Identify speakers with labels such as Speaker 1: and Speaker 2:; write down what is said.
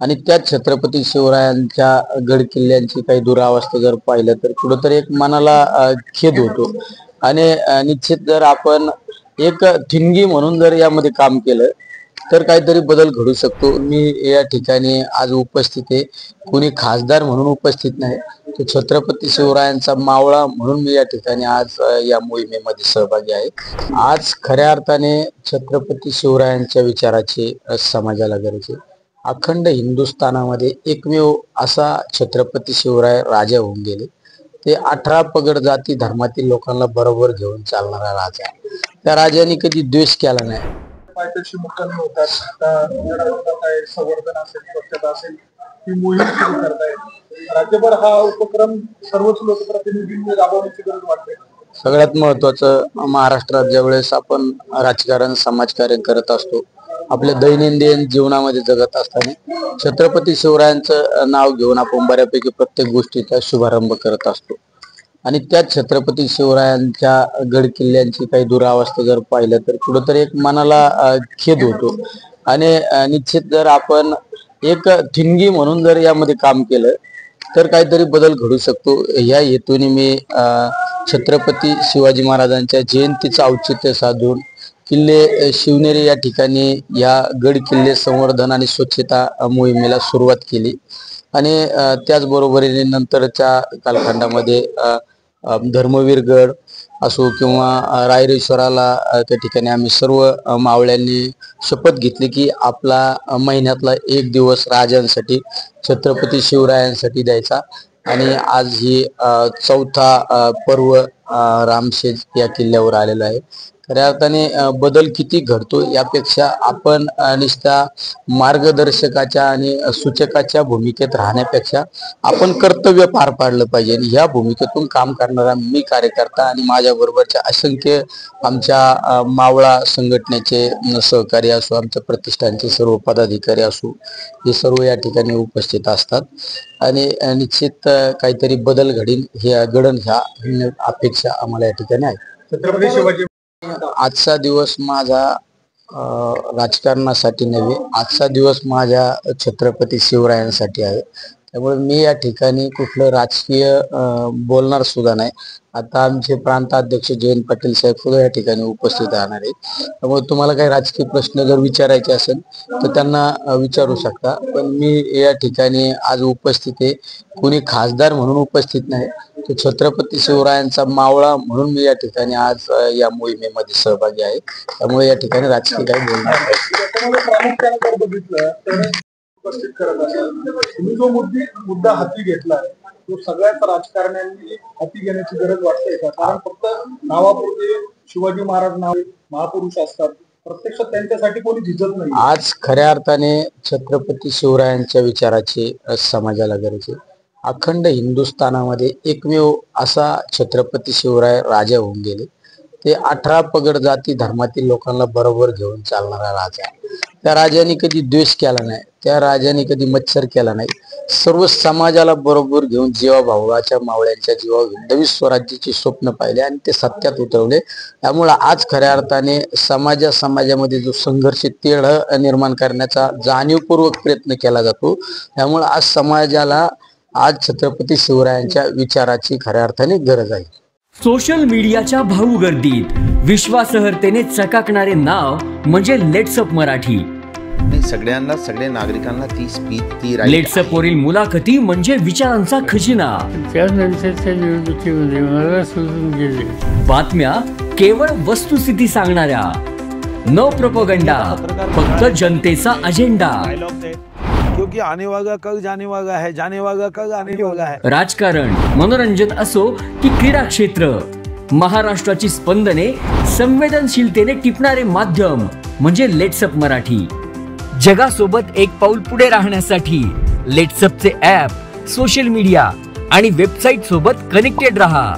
Speaker 1: आणि त्याच छत्रपती शिवरायांच्या गड किल्ल्यांची काही दुरावस्था जर पाहिलं तर कुठंतरी एक मनाला खेद होतो। आणि निश्चित जर आपण एक ठिणगी म्हणून जर यामध्ये काम केलं तर काहीतरी बदल घडू शकतो। मी या ठिकाणी आज उपस्थित आहे, कोणी खासदार म्हणून उपस्थित नाही, तो छत्रपती शिवरायांचा मावळा म्हणून मी या ठिकाणी आज या मोहिमेमध्ये सहभागी आहे। आज खऱ्या अर्थाने छत्रपती शिवरायांच्या विचाराची समाजाला गरज आहे। अखंड हिंदुस्थानामध्ये एकमेव असा छत्रपती शिवराय राजा होऊन गेले, ते 18 पगड जाती धर्मातील लोकांना बरोबर घेऊन चालणारा राजा। त्या राजाने कधी द्वेष केला नाही।
Speaker 2: पायथ्याशी मुक्कामी होतात, संवर्धन असेल, स्वच्छता असेल, ही मोहीम सुरू करतायत। राज्यभर हा उपक्रम सर्वच लोकप्रतिनिधींनी राबवण्याची गरज वाटते।
Speaker 1: सगळ्यात महत्वाचं, महाराष्ट्रात ज्यावेळेस आपण राजकारण समाजकार्य करत असतो, आपल्या दैनंदिन जीवनामध्ये जगत असताना छत्रपती शिवरायांचं नाव घेऊन आपण बऱ्यापैकी प्रत्येक गोष्टीचा शुभारंभ करत असतो। आणि त्याच छत्रपती शिवरायांच्या गड किल्ल्यांची काही दुरावस्था जर पाहिलं तर कुठंतरी एक मनाला खेद होतो। आणि निश्चित जर आपण एक ठिणगी म्हणून जर यामध्ये काम केलं तर काहीतरी बदल घडू शकतो। या हेतूने मी छत्रपती शिवाजी महाराजांच्या जयंतीचं औचित्य साधून किल्ले शिवनेरी या ठिकाणी या गड किल्ले संवर्धन आणि स्वच्छता मोहिमेला सुरुवात केली। आणि त्याचबरोबरीने नंतरच्या कालखंडामध्ये धर्मवीर गड असो किंवा रायरेश्वराला त्या ठिकाणी आम्ही सर्व मावळ्यांनी शपथ घेतली की आपला महिन्यातला एक दिवस राजांसाठी, छत्रपती शिवरायांसाठी द्यायचा। आणि आज ही चौथा पर्व रामशेज या किल्ल्यावर आलेला आहे। खऱ्या अर्थाने बदल किती घडतो यापेक्षा आपण नुसत्या मार्गदर्शकाच्या आणि सूचकाच्या भूमिकेत राहण्यापेक्षा आपण कर्तव्य पार पाडलं पाहिजे। ह्या भूमिकेतून काम करणारा मी कार्यकर्ता आणि माझ्या बरोबरच्या असंख्य आमच्या मावळा संघटनेचे सहकारी असो, आमच्या प्रतिष्ठानचे सर्व पदाधिकारी असो, हे सर्व या ठिकाणी उपस्थित असतात। आणि निश्चित काहीतरी बदल घडेल ह्या अपेक्षा आम्हाला या ठिकाणी आहे।
Speaker 2: छत्रपती शिवाजी
Speaker 1: आजचा दिवस माझा राजकारणासाठी नव्हे, आजचा दिवस माझ्या छत्रपती शिवरायांसाठी आहे। त्यामुळे मी या ठिकाणी कुठलं राजकीय बोलणार सुद्धा नाही। आता आमचे प्रांताध्यक्ष जयंत पाटील साहेब सुद्धा या ठिकाणी उपस्थित राहणार आहेत। त्यामुळे तुम्हाला काही राजकीय प्रश्न जर विचारायचे असेल तर त्यांना विचारू शकता। पण मी या ठिकाणी आज उपस्थित आहे, कोणी खासदार म्हणून उपस्थित नाही, तो छत्रपती शिवरायांचा मावळा म्हणून मी या ठिकाणी आज या मोहिमेमध्ये सहभागी आहे। त्यामुळे या ठिकाणी राजकीय काही बोलणार
Speaker 2: प्रामुख्याने बघितलं तर उपस्थित करत असाल, तुम्ही जो मुद्दा हाती घेतला तो सगळ्याच राजकारण्यांनी हाती घेण्याची गरज वाटते का? कारण फक्त नावापुरते शिवाजी महाराज नाव महापुरुष असतात, प्रत्यक्षात त्यांच्यासाठी कोणी झिजत नाही।
Speaker 1: आज खऱ्या अर्थाने छत्रपती शिवरायांच्या विचाराची समाजाला गरज आहे। अखंड हिंदुस्थानामध्ये एकमेव असा छत्रपती शिवराय राजा होऊन गेले, ते 18 पगड जाती धर्मातील लोकांना बरोबर घेऊन चालणारा राजा। त्या राजाने कधी द्वेष केला नाही, त्या राजाने कधी मत्सर केला नाही, सर्व समाजाला बरोबर घेऊन जीवाभावाच्या मावळ्यांच्या जीवावर हिंदवी स्वराज्याचे स्वप्न पाहिले आणि ते सत्यात उतरवले। त्यामुळे आज खऱ्या अर्थाने समाजामध्ये जो संघर्ष तेढ निर्माण करण्याचा जाणीवपूर्वक प्रयत्न केला जातो। त्यामुळे आज समाजाला आज छत्रपती शिवरायांच्या विचाराची खऱ्या अर्थाने गरज आहे।
Speaker 3: सोशल मीडियाच्या भाऊ गर्दीत विश्वासार्हतेने चकाकणारे नाव म्हणजे लेट्सअप मराठी।
Speaker 4: सगळ्यांना, सगळ्या नागरिकांना ती स्पीच
Speaker 3: लेट्सअप वरील मुलाखती म्हणजे विचारांचा खजिना।
Speaker 5: त्यानंतरच्या निवडणुकीमध्ये मला सोडून गेले।
Speaker 3: बातम्या केवळ वस्तुस्थिती सांगणाऱ्या, न प्रोपगंडा, फक्त जनतेचा अजेंडा।
Speaker 6: क्योंकि आने वाला कल जाने वाला है, जाने वाला कल आने वाला है।
Speaker 3: राजकारण, मनोरंजन असो की क्रीडा क्षेत्र, महाराष्ट्राची स्पंदने संवेदनशीलतेने टिपणारे माध्यम म्हणजे लेट्सअप मराठी। जगासोबत एक पाऊल पुढे राहण्यासाठी लेट्सअपचे ॲप, सोशल मीडिया आणि वेबसाईट सोबत कनेक्टेड रहा।